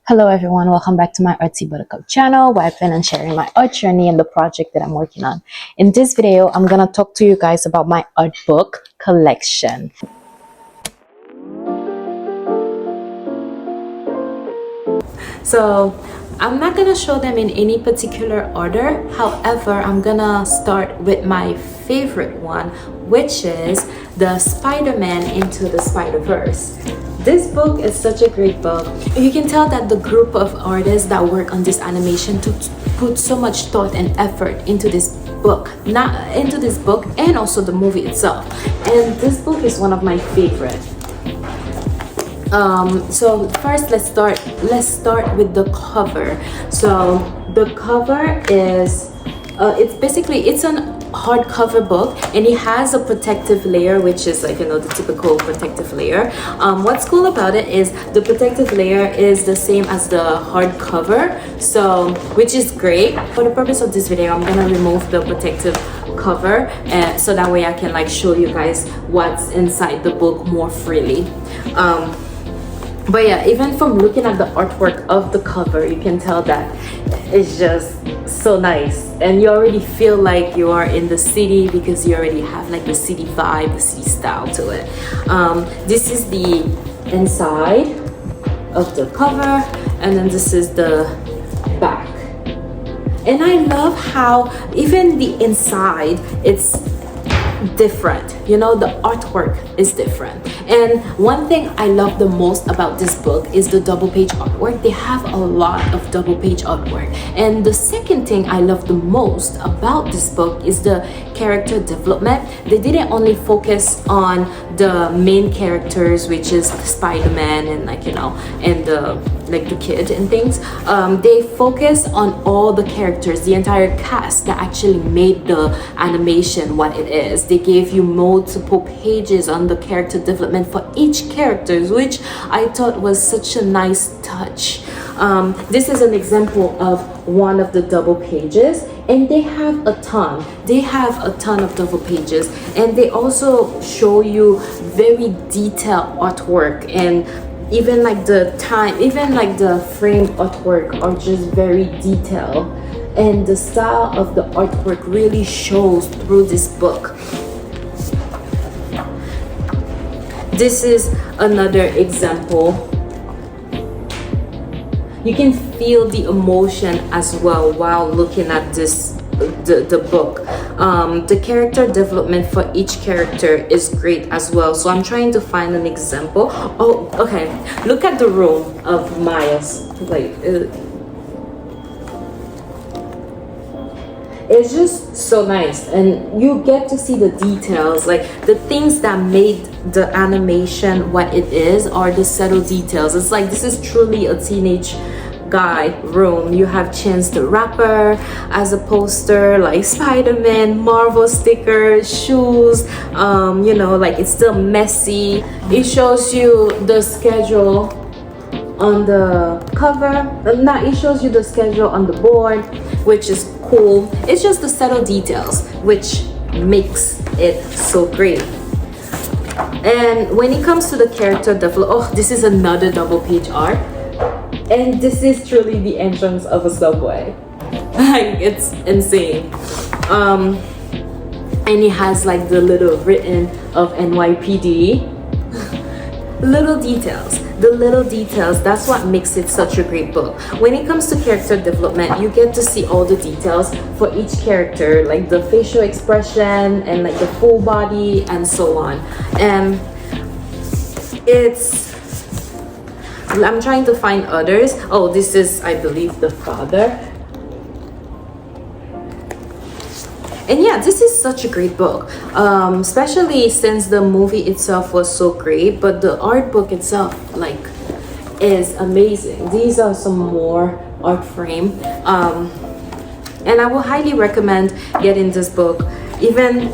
Hello everyone, welcome back to my Artsy Buttercup channel where I plan on sharing my art journey and the project that I'm working on. In this video, I'm gonna talk to you guys about my art book collection. So I'm not gonna show them in any particular order. However, I'm gonna start with my favorite one, which is the Spider-Man Into the Spider-Verse. This book is such a great book. You can tell that the group of artists that work on this animation put so much thought and effort into this book, and also the movie itself. And this book is one of my favorite. So first let's start with the cover. So the cover is it's an hardcover book, and it has a protective layer, which is like, you know, the typical protective layer. What's cool about it is the protective layer is the same as the hardcover, so which is great. For the purpose of this video, I'm gonna remove the protective cover, so that way I can like show you guys what's inside the book more freely. But yeah, even from looking at the artwork of the cover, you can tell that it's just so nice, and you already feel like you are in the city because you already have like the city vibe, the city style to it. This is the inside of the cover, and then this is the back. And I love how even the inside, it's different, you know, the artwork is different. And one thing I love the most about this book is the double page artwork. They have a lot of double page artwork. And the second thing I love the most about this book is the character development. They didn't only focus on the main characters, which is Spider-Man and like, you know, and the kid and things. They focus on all the characters, the entire cast that actually made the animation what it is. They gave you multiple pages on the character development for each character, which I thought was such a nice touch. This is an example of one of the double pages, and they have a ton of double pages, and they also show you very detailed artwork, and even like the frame artwork are just very detailed, and the style of the artwork really shows through this book. This is another example. You can feel the emotion as well while looking at the book. The character development for each character is great as well. So I'm trying to find an example. Oh, okay. Look at the room of Miles. Like, it's just so nice, and you get to see the details, like the things that made the animation what it is are the subtle details. It's like this is truly a teenage guy room. You have Chance the Rapper as a poster, like Spider-Man, Marvel stickers, shoes, you know, like it's still messy. It shows you the schedule on the cover. It shows you the schedule on the board, which is cool. It's just the subtle details which makes it so great. And when it comes to the character development, oh, this is another double page art, and this is truly the entrance of a subway. Like, it's insane. And it has like the little written of NYPD. The little details, that's what makes it such a great book. When it comes to character development, you get to see all the details for each character, like the facial expression and like the full body and so on. And I'm trying to find others. Oh, this is, I believe, the father. And yeah, this is such a great book, especially since the movie itself was so great, but the art book itself like is amazing. These are some more art frame, and I will highly recommend getting this book. Even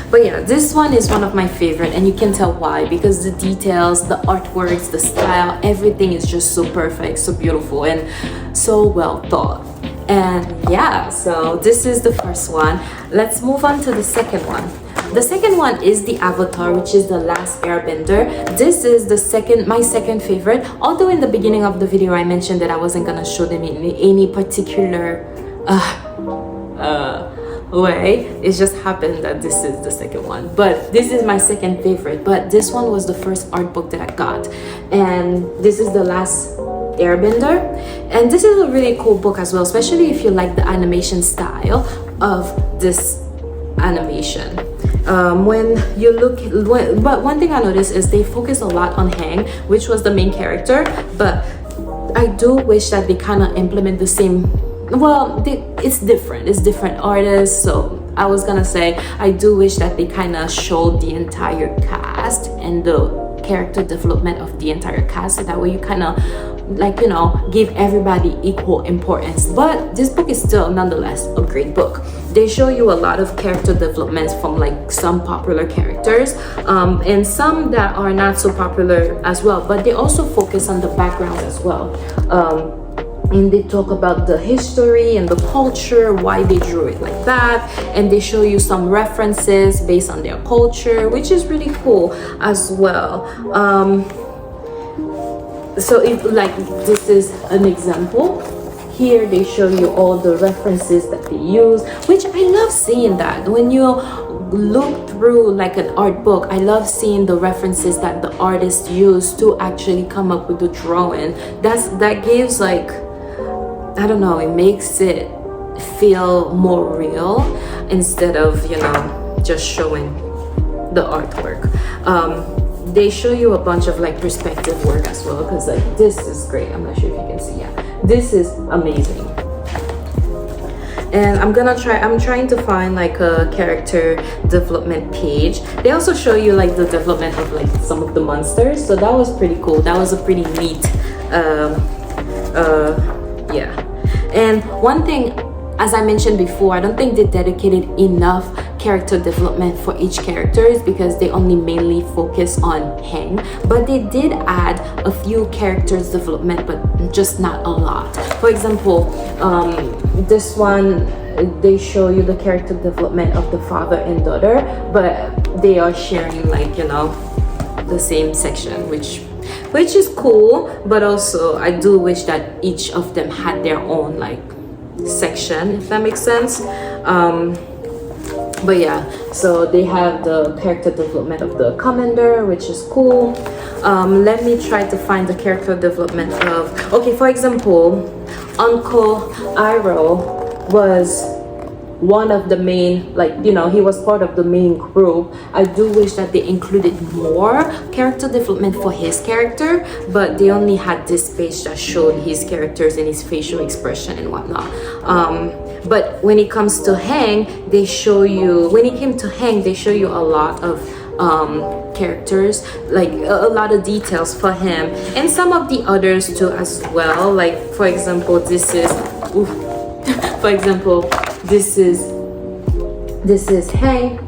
but yeah, this one is one of my favorite, and you can tell why, because the details, the artworks, the style, everything is just so perfect, so beautiful, and so well thought. And yeah, so this is the first one. Let's move on to the second one. The second one is the Avatar, which is the Last Airbender. This is my second favorite, although in the beginning of the video I mentioned that I wasn't gonna show them in any particular way. It just happened that this is the second one, but this is my second favorite. But this one was the first art book that I got, and this is the Last Airbender, and this is a really cool book as well, especially if you like the animation style of this animation. But one thing I noticed is they focus a lot on Hang, which was the main character, but I do wish that they kind of implement the same. Well, it's different artists, so I was gonna say I do wish that they kind of showed the entire cast and the character development of the entire cast, so that way you kind of, like, you know, give everybody equal importance. But this book is still nonetheless a great book. They show you a lot of character developments from like some popular characters, and some that are not so popular as well, but they also focus on the background as well. And they talk about the history and the culture, why they drew it like that, and they show you some references based on their culture, which is really cool as well. So if, like, this is an example. Here they show you all the references that they use, which I love seeing that. When you look through like an art book, I love seeing the references that the artist used to actually come up with the drawing. That gives, like, I don't know, it makes it feel more real instead of, you know, just showing the artwork. They show you a bunch of like perspective work as well, because like this is great. I'm not sure if you can see. Yeah, this is amazing. And I'm trying to find like a character development page. They also show you like the development of like some of the monsters, so that was pretty cool. That was a pretty neat yeah. And one thing, as I mentioned before, I don't think they dedicated enough character development for each characters, because they only mainly focus on Hang, but they did add a few characters development, but just not a lot. For example, this one, they show you the character development of the father and daughter, but they are sharing, like, you know, the same section, which is cool. But also I do wish that each of them had their own like section, if that makes sense. But yeah, so they have the character development of the commander, which is cool. Let me try to find the character development of, okay, for example, Uncle Iroh was one of the main, like, you know, he was part of the main group. I do wish that they included more character development for his character, but they only had this page that showed his characters and his facial expression and whatnot. But when it comes to Hang, they show you, when it came to Hang, they show you a lot of characters, like a lot of details for him, and some of the others too as well. Like, for example, this is for example, this is Hang,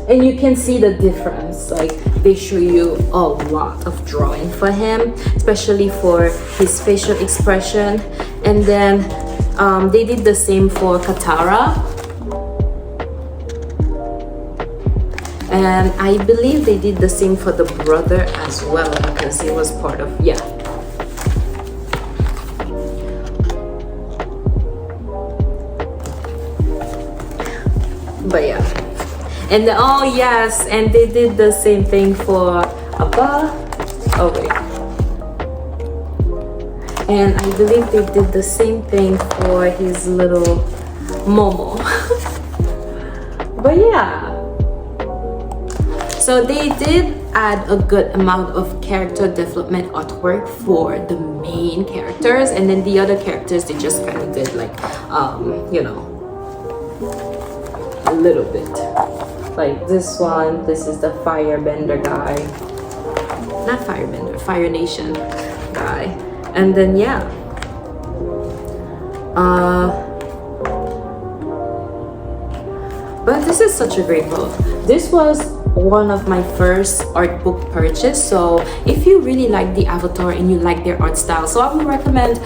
and you can see the difference. Like, they show you a lot of drawing for him, especially for his facial expression. And then they did the same for Katara, and I believe they did the same for the brother as well, because he was part of, yeah. But yeah, and then, oh yes, and they did the same thing for Abba. Oh wait, and I believe they did the same thing for his little Momo. But yeah, so they did add a good amount of character development artwork for the main characters, and then the other characters they just kind of did like you know, a little bit. Like this one, this is the Firebender guy, not Firebender, Fire Nation guy. And then yeah, but this is such a great book. This was one of my first art book purchase. So if you really like the avatar and you like their art style, so I would recommend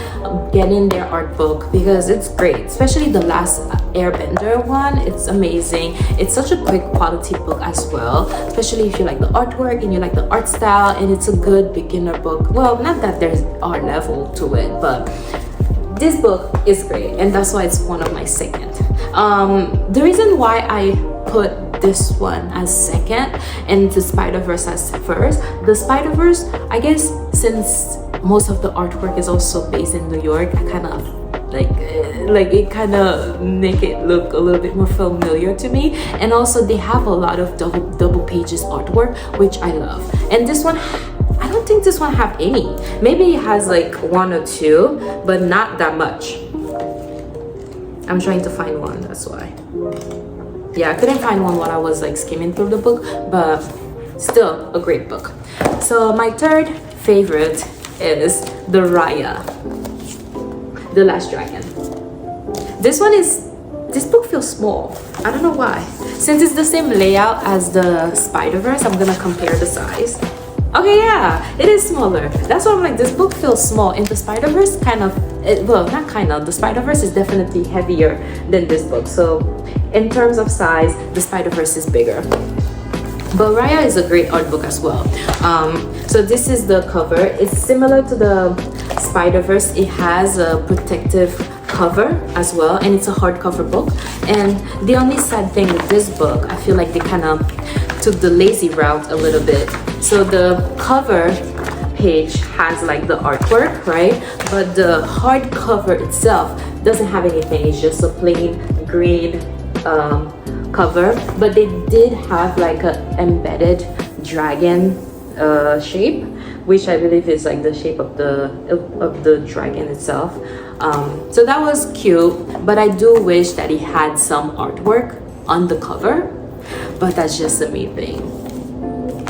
getting their art book because it's great, especially the last Airbender one. It's amazing. It's such a quick quality book as well, especially if you like the artwork and you like the art style, and it's a good beginner book. Well, not that there's art level to it, but this book is great, and that's why it's one of my second. The reason why I put this one as second and the Spider-Verse as first, the Spider-Verse, I guess since most of the artwork is also based in New York, I kind of like it kind of make it look a little bit more familiar to me. And also they have a lot of double pages artwork, which I love. And this one, I don't think this one have any. Maybe it has like one or two, but not that much. I'm trying to find one, that's why. Yeah, I couldn't find one while I was like skimming through the book, but still a great book. So my third favorite is the Raya, The Last Dragon. This book feels small. I don't know why. Since it's the same layout as the Spider-Verse, I'm gonna compare the size. Okay, yeah, it is smaller. That's why I'm like, this book feels small. And the Spider-Verse the Spider-Verse is definitely heavier than this book. So in terms of size, the Spider-Verse is bigger. But Raya is a great art book as well. So this is the cover. It's similar to the Spider-Verse. It has a protective cover as well, and it's a hardcover book. And the only sad thing with this book, I feel like they kind of took the lazy route a little bit. So the cover page has like the artwork, right? But the hardcover itself doesn't have anything. It's just a plain green cover. But they did have like a embedded dragon shape, which I believe is like the shape of the dragon itself. So that was cute, but I do wish that he had some artwork on the cover, but that's just the main thing.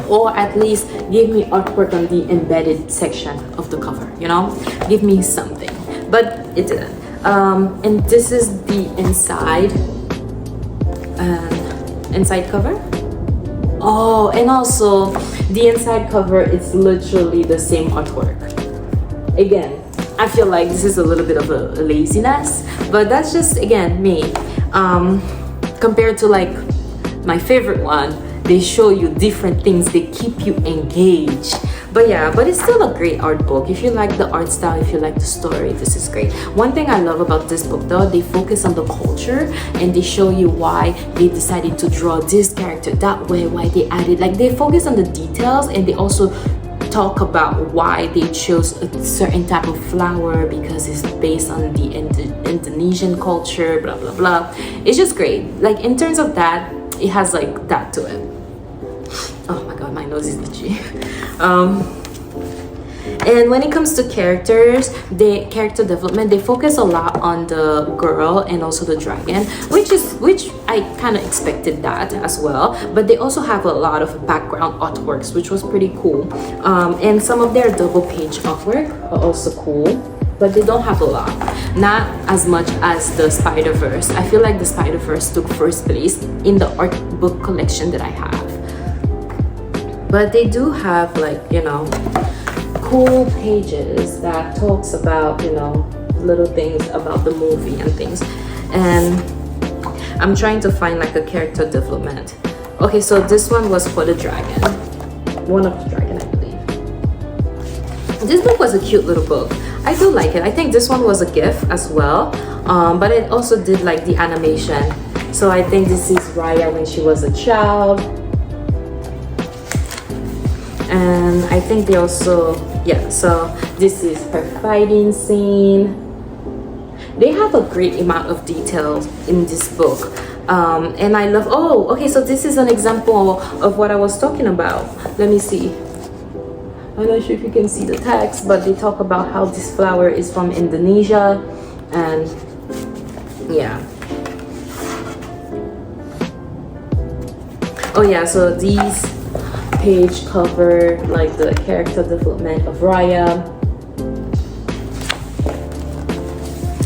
Or at least give me artwork on the embedded section of the cover, you know? Give me something, but it didn't. And this is the inside cover. Oh, and also the inside cover, it's literally the same artwork. Again, I feel like this is a little bit of a laziness, but that's just, again, me. Compared to like my favorite one, they show you different things, they keep you engaged. But yeah, but it's still a great art book. If you like the art style, if you like the story, this is great. One thing I love about this book though, they focus on the culture and they show you why they decided to draw this character that way, why they added, like they focus on the details, and they also talk about why they chose a certain type of flower because it's based on the Indonesian culture, blah blah blah. It's just great. Like in terms of that, it has like that to it. Oh my god, my nose is itchy. And when it comes to characters, the character development, they focus a lot on the girl and also the dragon, which I kind of expected that as well. But they also have a lot of background artworks, which was pretty cool. And some of their double page artwork are also cool, but they don't have a lot. Not as much as the Spider-Verse. I feel like the Spider-Verse took first place in the art book collection that I have. But they do have like, you know, cool pages that talks about, you know, little things about the movie and things. And I'm trying to find like a character development. Okay, so this one was for the dragon. One of the dragon, I believe. This book was a cute little book. I do like it. I think this one was a gift as well. But it also did like the animation. So I think this is Raya when she was a child. And I think they also, yeah, so this is her fighting scene. They have a great amount of details in this book. And I love, oh, okay, so this is an example of what I was talking about. Let me see. I'm not sure if you can see the text, but they talk about how this flower is from Indonesia. And yeah. Oh yeah, so these page cover like the character development of Raya,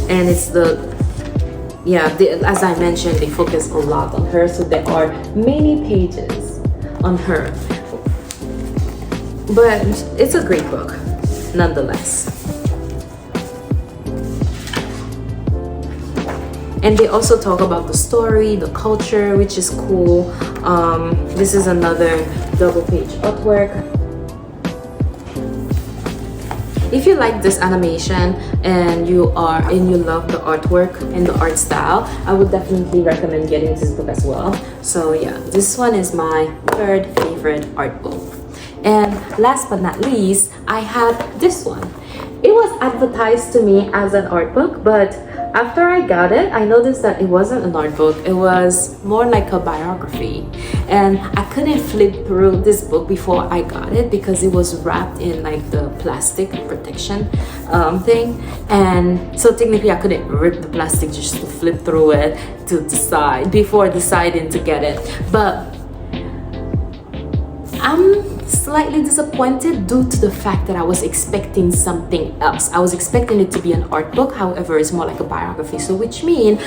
and it's as I mentioned, they focus a lot on her, so there are many pages on her. But it's a great book nonetheless. And they also talk about the story, the culture, which is cool. This is another double page artwork. If you like this animation and you love the artwork and the art style, I would definitely recommend getting this book as well. So yeah, this one is my third favorite art book. And last but not least, I have this one. It was advertised to me as an art book, but after I got it, I noticed that it wasn't an art book. It was more like a biography. And I couldn't flip through this book before I got it because it was wrapped in like the plastic protection thing. And so technically I couldn't rip the plastic just to flip through it to decide before deciding to get it. But I'm slightly disappointed due to the fact that I was expecting something else. I was expecting it to be an art book, however, it's more like a biography. So which means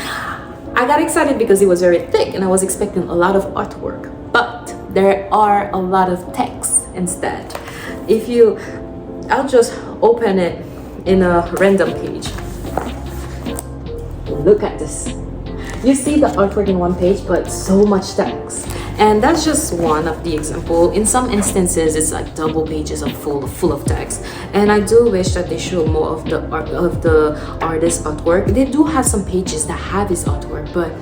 I got excited because it was very thick and I was expecting a lot of artwork. But there are a lot of text instead. I'll just open it in a random page. Look at this. You see the artwork in one page, but so much text. And that's just one of the example. In some instances, it's like double pages full of text. And I do wish that they show more of the artist's artwork. They do have some pages that have his artwork, but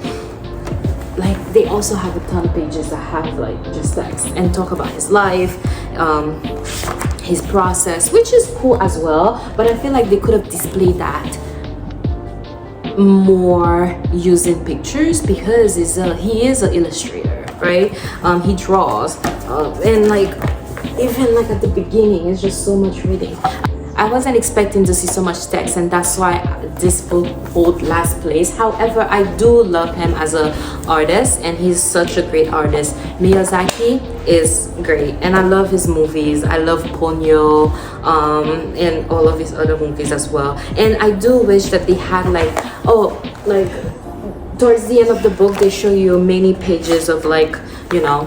like they also have a ton of pages that have like just text and talk about his life, his process, which is cool as well. But I feel like they could have displayed that more using pictures because he is an illustrator, right? He draws, and like even like at the beginning, it's just so much reading. I wasn't expecting to see so much text, and that's why this book hold last place. However, I do love him as an artist, and he's such a great artist. Miyazaki is great, and I love his movies. I love Ponyo, and all of his other movies as well. And I do wish that they had like towards the end of the book, they show you many pages of like, you know,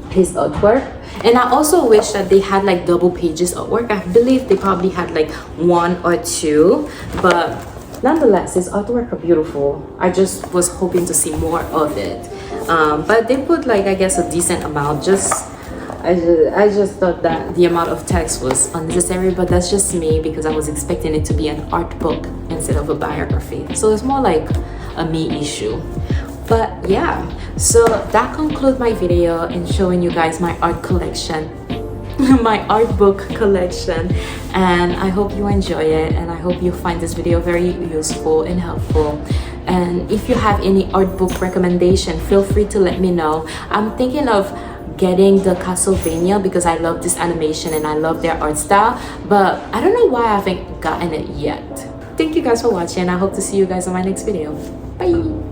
his artwork. And I also wish that they had like double pages artwork. I believe they probably had like one or two, but nonetheless, his artwork are beautiful. I just was hoping to see more of it. But they put like, I guess, a decent amount. I just thought that the amount of text was unnecessary, but that's just me because I was expecting it to be an art book instead of a biography. So it's more like a me issue. But yeah, so that concludes my video in showing you guys my art collection, my art book collection, and I hope you enjoy it, and I hope you find this video very useful and helpful. And if you have any art book recommendation, feel free to let me know. I'm thinking of getting the Castlevania because I love this animation and I love their art style, but I don't know why I haven't gotten it yet. Thank you guys for watching. I hope to see you guys on my next video. Bye.